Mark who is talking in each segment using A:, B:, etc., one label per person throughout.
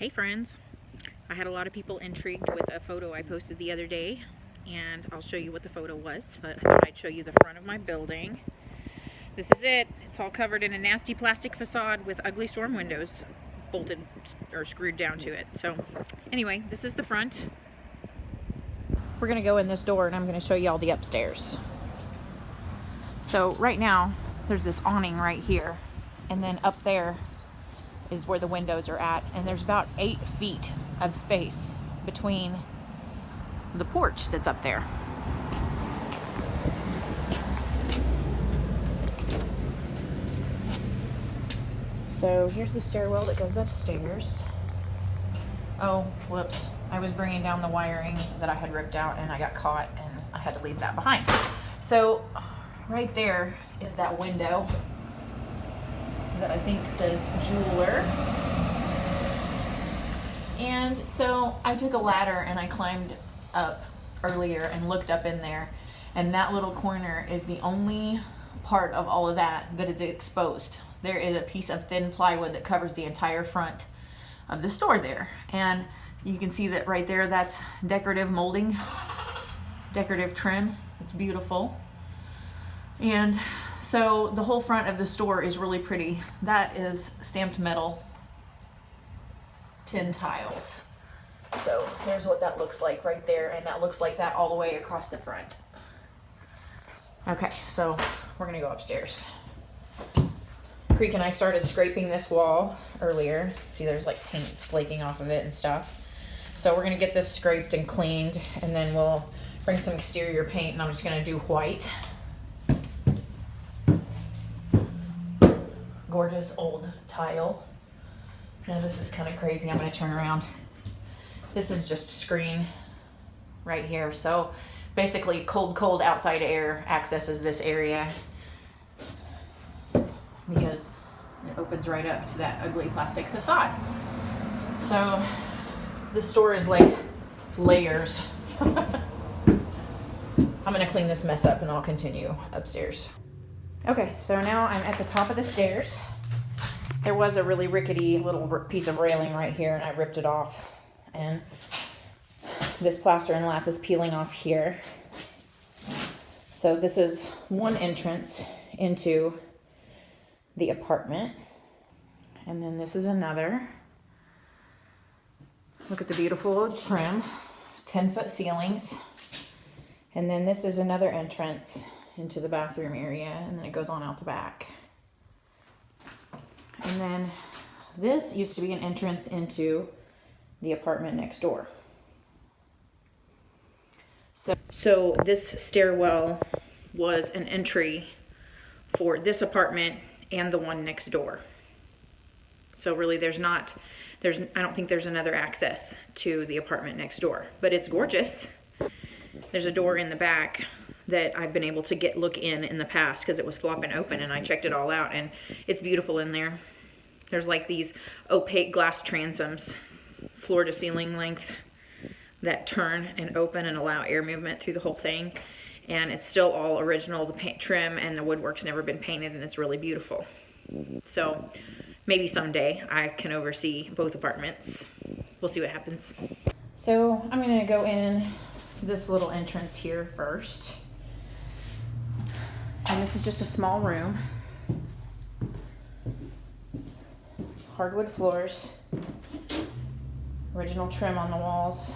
A: Hey friends, I had a lot of people intrigued with a photo I posted the other day, and I'll show you what the photo was, but I thought I'd show you the front of my building. This is it. It's all covered in a nasty plastic facade with ugly storm windows bolted or screwed down to it. So anyway, this is the front. We're gonna go in this door and I'm gonna show you all the upstairs. So right now there's this awning right here, and then up there is where the windows are at, and there's about 8 feet of space between the porch that's up there. So here's the stairwell that goes upstairs. Oh, whoops. I was bringing down the wiring that I had ripped out and I got caught and I had to leave that behind. So right there is that window that I think says jeweler. And so I took a ladder and I climbed up earlier and looked up in there, and that little corner is the only part of all of that is exposed. There is a piece of thin plywood that covers the entire front of the store there, and you can see that right there, that's decorative molding, decorative trim. It's beautiful. And so the whole front of the store is really pretty. That is stamped metal tin tiles. So here's what that looks like right there, and that looks like that all the way across the front. Okay, so we're gonna go upstairs. Creek and I started scraping this wall earlier. See, there's like paint flaking off of it and stuff. So we're gonna get this scraped and cleaned, and then we'll bring some exterior paint, and I'm just gonna do white. Gorgeous old tile. Now this is kind of crazy. I'm going to turn around. This is just screen right here. So basically cold outside air accesses this area because it opens right up to that ugly plastic facade. So the store is like layers. I'm going to clean this mess up and I'll continue upstairs. Okay, so now I'm at the top of the stairs. There was a really rickety little piece of railing right here, and I ripped it off. And this plaster and lath is peeling off here. So this is one entrance into the apartment. And then this is another. Look at the beautiful old trim, 10-foot ceilings. And then this is another entrance into the bathroom area, and then it goes on out the back. And then this used to be an entrance into the apartment next door. So this stairwell was an entry for this apartment and the one next door. So really I don't think there's another access to the apartment next door, but it's gorgeous. There's a door in the back that I've been able to look in the past because it was flopping open, and I checked it all out, and it's beautiful in there. There's like these opaque glass transoms, floor to ceiling length, that turn and open and allow air movement through the whole thing. And it's still all original. The paint trim and the woodwork's never been painted, and it's really beautiful. So maybe someday I can oversee both apartments. We'll see what happens. So I'm gonna go in this little entrance here first. And this is just a small room. Hardwood floors. Original trim on the walls.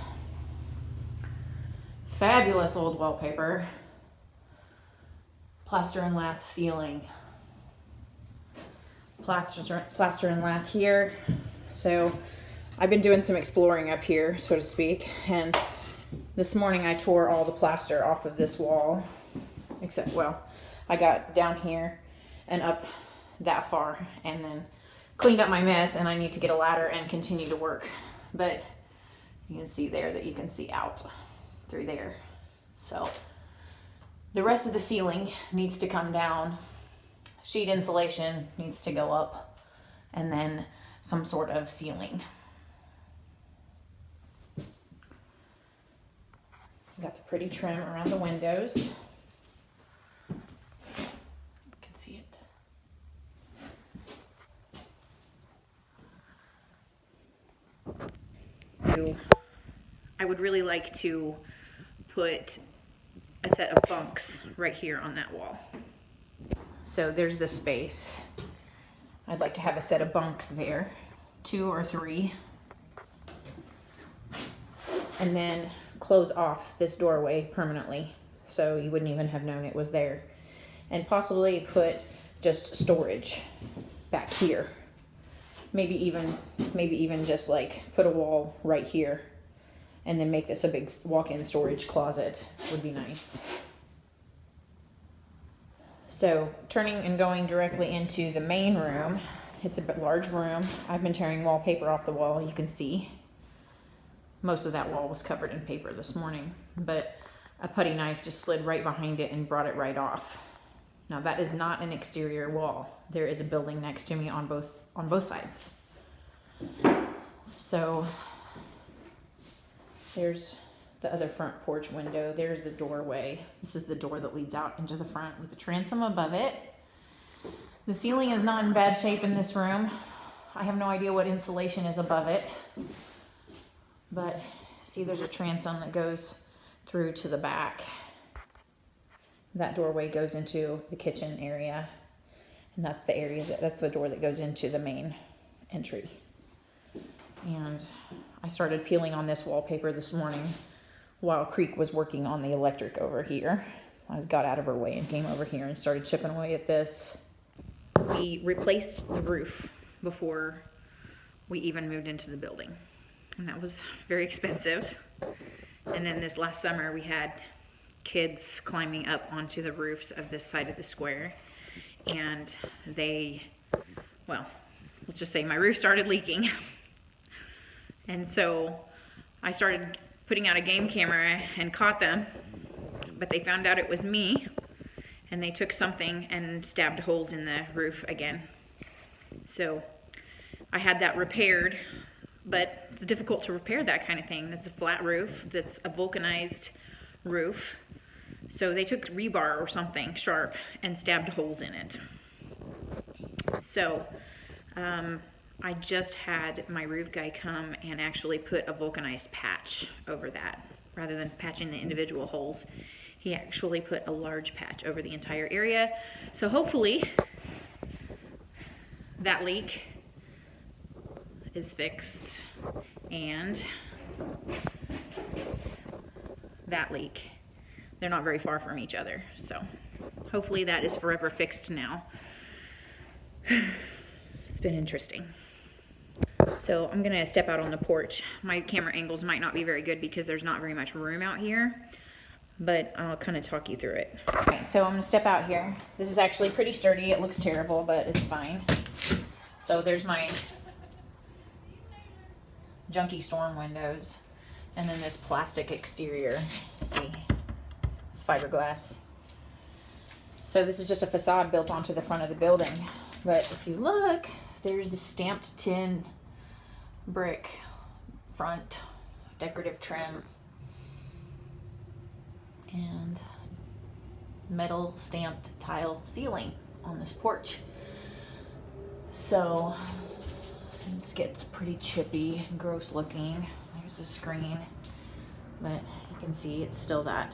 A: Fabulous old wallpaper. Plaster and lath ceiling. Plaster and lath here. So I've been doing some exploring up here, so to speak, and this morning I tore all the plaster off of this wall, except, well, I got down here and up that far and then cleaned up my mess, and I need to get a ladder and continue to work. But you can see there that you can see out through there. So the rest of the ceiling needs to come down. Sheet insulation needs to go up, and then some sort of ceiling. Got the pretty trim around the windows. You can see it. I would really like to put a set of bunks right here on that wall. So there's the space. I'd like to have a set of bunks there, 2 or 3. And then close off this doorway permanently, so you wouldn't even have known it was there. And possibly put just storage back here. Maybe even just like put a wall right here and then make this a big walk-in storage closet would be nice. So turning and going directly into the main room, it's a large room. I've been tearing wallpaper off the wall, you can see. Most of that wall was covered in paper this morning, but a putty knife just slid right behind it and brought it right off. Now that is not an exterior wall. There is a building next to me on both sides. So there's the other front porch window. There's the doorway. This is the door that leads out into the front with the transom above it. The ceiling is not in bad shape in this room. I have no idea what insulation is above it. But see, there's a transom that goes through to the back. That doorway goes into the kitchen area. And that's the area, that's the door that goes into the main entry. And I started peeling on this wallpaper this morning while Creek was working on the electric over here. I got out of her way and came over here and started chipping away at this. We replaced the roof before we even moved into the building. And that was very expensive. And then this last summer we had kids climbing up onto the roofs of this side of the square. And well, let's just say my roof started leaking. And so I started putting out a game camera and caught them, but they found out it was me, and they took something and stabbed holes in the roof again. So I had that repaired, but it's difficult to repair that kind of thing. That's a flat roof, that's a vulcanized roof. So they took rebar or something sharp and stabbed holes in it. So I just had my roof guy come and actually put a vulcanized patch over that. Rather than patching the individual holes, he actually put a large patch over the entire area. So hopefully that leak is fixed, and that leak, they're not very far from each other. So hopefully that is forever fixed now. It's been interesting. So I'm gonna step out on the porch. My camera angles might not be very good because there's not very much room out here, but I'll kind of talk you through it. Okay, so I'm gonna step out here. This is actually pretty sturdy. It looks terrible, but it's fine. So there's my junky storm windows, and then this plastic exterior. See, it's fiberglass. So this is just a facade built onto the front of the building. But if you look, there's the stamped tin brick front decorative trim and metal stamped tile ceiling on this porch. So it gets pretty chippy and gross looking. There's the screen, but you can see it's still that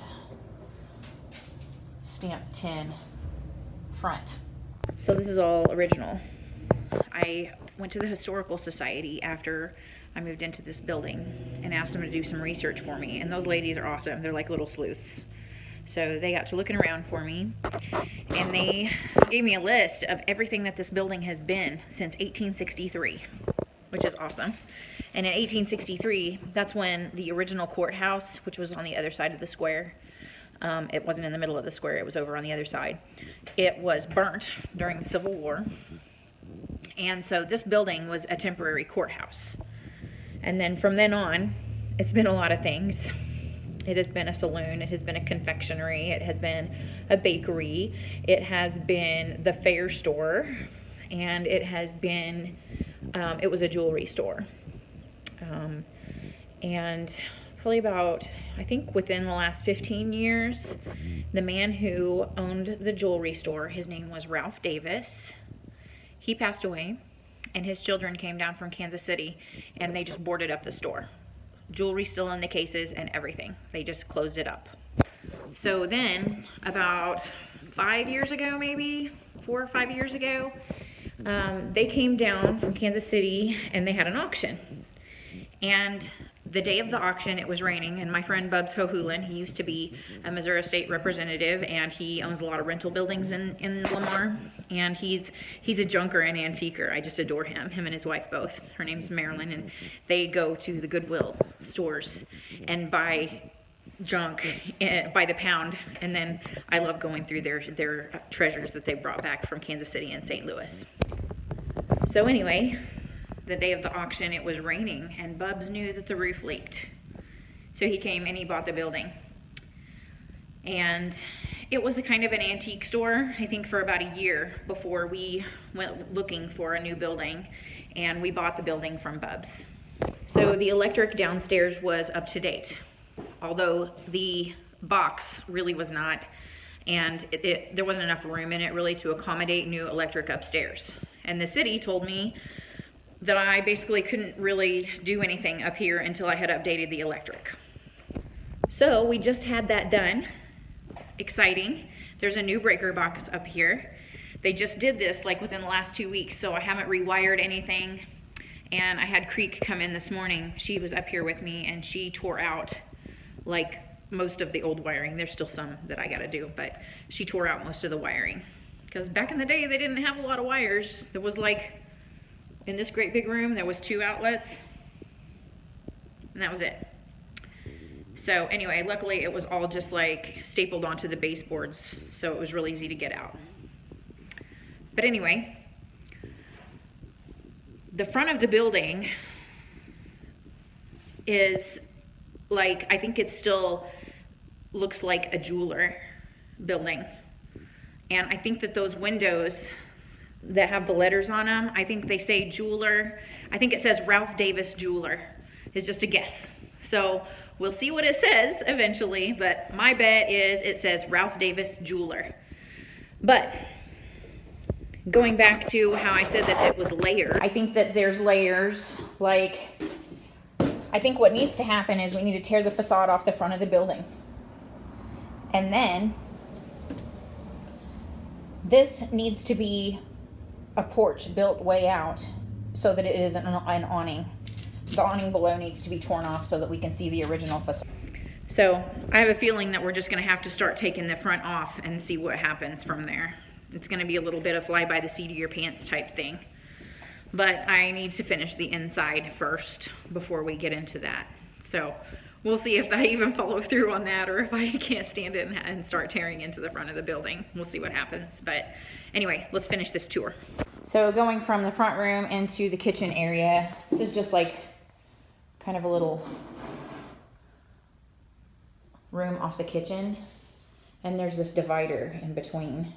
A: stamped tin front. So this is all original. I went to the Historical Society after I moved into this building and asked them to do some research for me, and those ladies are awesome. They're like little sleuths. So they got to looking around for me, and they gave me a list of everything that this building has been since 1863, which is awesome. And in 1863, that's when the original courthouse, which was on the other side of the square, it wasn't in the middle of the square, it was over on the other side, it was burnt during the Civil War. And so this building was a temporary courthouse. And then from then on, it's been a lot of things. It has been a saloon, it has been a confectionery, it has been a bakery, it has been the fair store, and it has been, it was a jewelry store. And probably about, I think within the last 15 years, the man who owned the jewelry store, his name was Ralph Davis. He passed away, and his children came down from Kansas City, and they just boarded up the store. jewelry still in the cases and everything. They just closed it up. So then about 5 years ago, maybe 4 or 5 years ago, they came down from Kansas City and they had an auction. And the day of the auction, it was raining, and my friend Bubs Hohulin, he used to be a Missouri State representative, and he owns a lot of rental buildings in Lamar, and he's a junker and antiquer. I just adore him and his wife both. Her name's Marilyn, and they go to the Goodwill stores and buy junk by the pound, and then I love going through their treasures that they brought back from Kansas City and St. Louis. So anyway, the day of the auction, it was raining, and Bubs knew that the roof leaked. So he came and he bought the building. And it was a kind of an antique store, I think, for about a year before we went looking for a new building, and we bought the building from Bubs. So the electric downstairs was up to date, although the box really was not, and there wasn't enough room in it really to accommodate new electric upstairs. And the city told me that I basically couldn't really do anything up here until I had updated the electric. So we just had that done. Exciting. There's a new breaker box up here. They just did this like within the last 2 weeks, so I haven't rewired anything. And I had Creek come in this morning. She was up here with me, and she tore out like most of the old wiring. There's still some that I gotta do, but she tore out most of the wiring. Because back in the day, they didn't have a lot of wires. There was like, in this great big room, there was 2 outlets, and that was it. So anyway, luckily it was all just like stapled onto the baseboards, so it was really easy to get out. But anyway, the front of the building is like, I think it still looks like a jeweler building. And I think that those windows that have the letters on them, I think they say jeweler. I think it says Ralph Davis Jeweler. It's just a guess. So we'll see what it says eventually, but my bet is it says Ralph Davis Jeweler. But going back to how I said that it was layered, I think that there's layers. Like, I think what needs to happen is we need to tear the facade off the front of the building. And then this needs to be a porch built way out so that it isn't an awning. The awning below needs to be torn off so that we can see the original facade. So I have a feeling that we're just gonna have to start taking the front off and see what happens from there. It's gonna be a little bit of fly by the seat of your pants type thing. But I need to finish the inside first before we get into that. So we'll see if I even follow through on that, or if I can't stand it and start tearing into the front of the building. We'll see what happens. But anyway, let's finish this tour. So going from the front room into the kitchen area, this is just like kind of a little room off the kitchen. And there's this divider in between.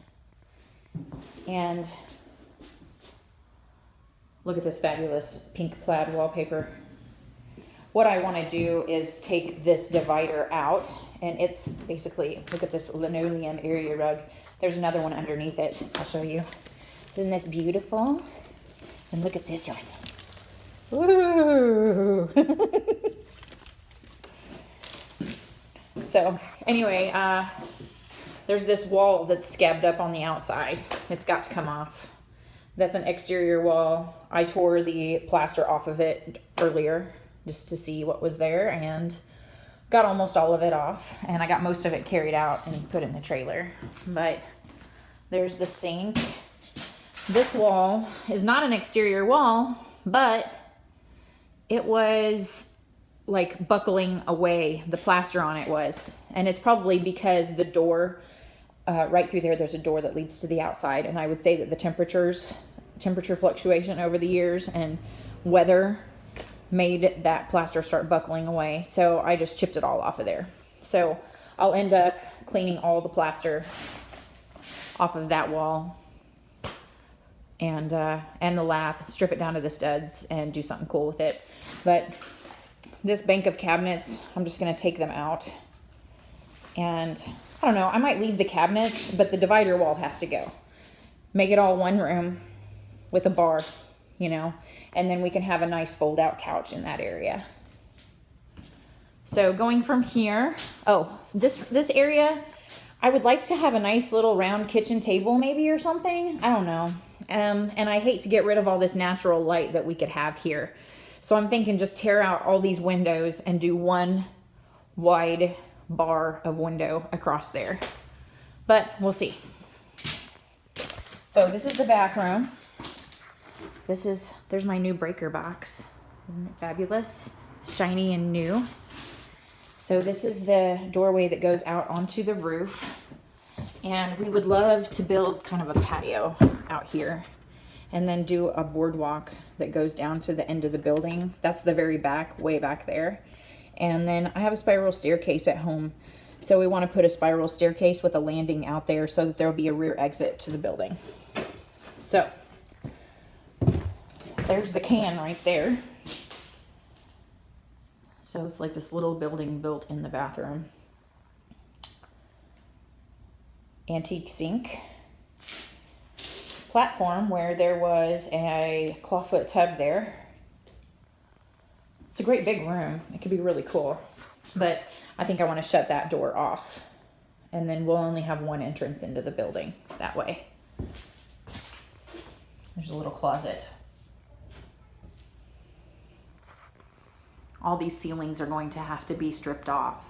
A: And look at this fabulous pink plaid wallpaper. What I want to do is take this divider out, and it's basically, look at this linoleum area rug. There's another one underneath it. I'll show you. Isn't this beautiful? And look at this one. Ooh. So anyway, there's this wall that's scabbed up on the outside. It's got to come off. That's an exterior wall. I tore the plaster off of it earlier just to see what was there, and got almost all of it off, and I got most of it carried out and put in the trailer. But there's the sink. This wall is not an exterior wall, but it was like buckling away. The plaster on it was, and it's probably because the door right through there's a door that leads to the outside, and I would say that the temperature fluctuation over the years and weather made that plaster start buckling away. So I just chipped it all off of there. So I'll end up cleaning all the plaster off of that wall and the lath, strip it down to the studs and do something cool with it. But this bank of cabinets, I'm just gonna take them out, and I don't know, I might leave the cabinets, but the divider wall has to go. Make it all one room with a bar, you know, and then we can have a nice fold out couch in that area. So going from here, oh, this area, I would like to have a nice little round kitchen table maybe or something. I don't know. And I hate to get rid of all this natural light that we could have here. So I'm thinking just tear out all these windows and do one wide bar of window across there. But we'll see. So this is the bathroom. There's my new breaker box. Isn't it fabulous? Shiny and new. So this is the doorway that goes out onto the roof. And we would love to build kind of a patio out here and then do a boardwalk that goes down to the end of the building. That's the very back, way back there. And then I have a spiral staircase at home. So we want to put a spiral staircase with a landing out there so that there'll be a rear exit to the building. So there's the can right there. So it's like this little building built in the bathroom. Antique sink. Platform where there was a clawfoot tub there. It's a great big room. It could be really cool. But I think I want to shut that door off. And then we'll only have one entrance into the building that way. There's a little closet. All these ceilings are going to have to be stripped off.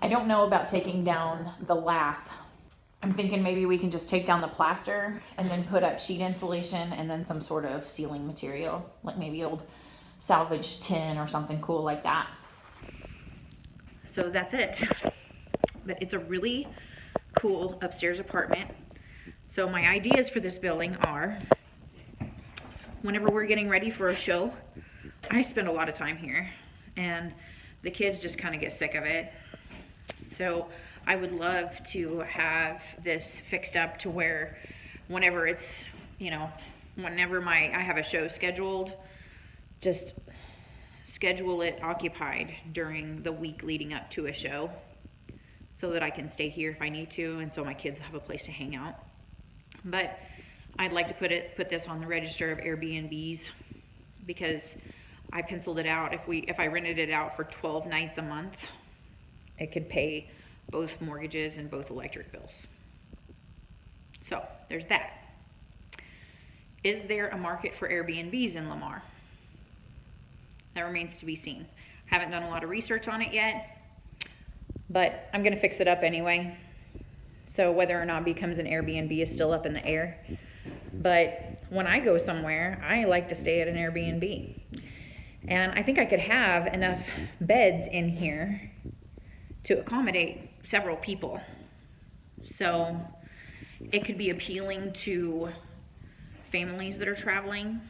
A: I don't know about taking down the lath. I'm thinking maybe we can just take down the plaster and then put up sheet insulation and then some sort of ceiling material, like maybe old salvaged tin or something cool like that. So that's it. But it's a really cool upstairs apartment. So my ideas for this building are, whenever we're getting ready for a show, I spend a lot of time here and the kids just kind of get sick of it. So I would love to have this fixed up to where whenever it's, whenever I have a show scheduled, just schedule it occupied during the week leading up to a show so that I can stay here if I need to, and so my kids have a place to hang out. But I'd like to put this on the register of Airbnbs because I penciled it out. If I rented it out for 12 nights a month, it could pay both mortgages and both electric bills. So there's that. Is there a market for Airbnbs in Lamar? That remains to be seen. Haven't done a lot of research on it yet, but I'm gonna fix it up anyway. So whether or not it becomes an Airbnb is still up in the air. But when I go somewhere, I like to stay at an Airbnb. And I think I could have enough beds in here to accommodate several people. So it could be appealing to families that are traveling,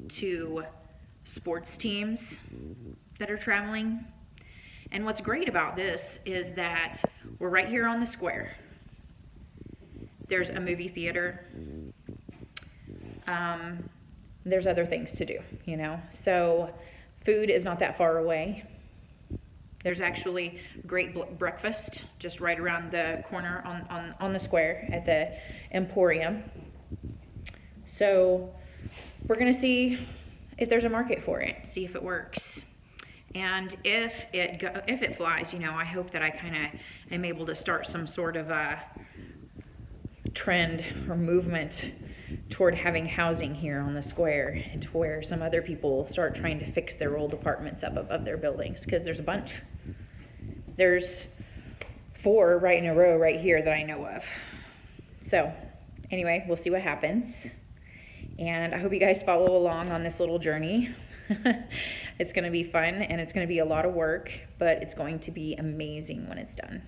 A: to sports teams that are traveling. And what's great about this is that we're right here on the square. There's a movie theater. There's other things to do, So food is not that far away. There's actually great breakfast just right around the corner on the square at the Emporium. So we're gonna see if there's a market for it, see if it works. And if it flies, I hope that I kind of am able to start some sort of a trend or movement toward having housing here on the square, and to where some other people start trying to fix their old apartments up above their buildings, because there's a bunch. There's 4 right in a row right here that I know of. So anyway, we'll see what happens. And I hope you guys follow along on this little journey. It's going to be fun and it's going to be a lot of work, but it's going to be amazing when it's done.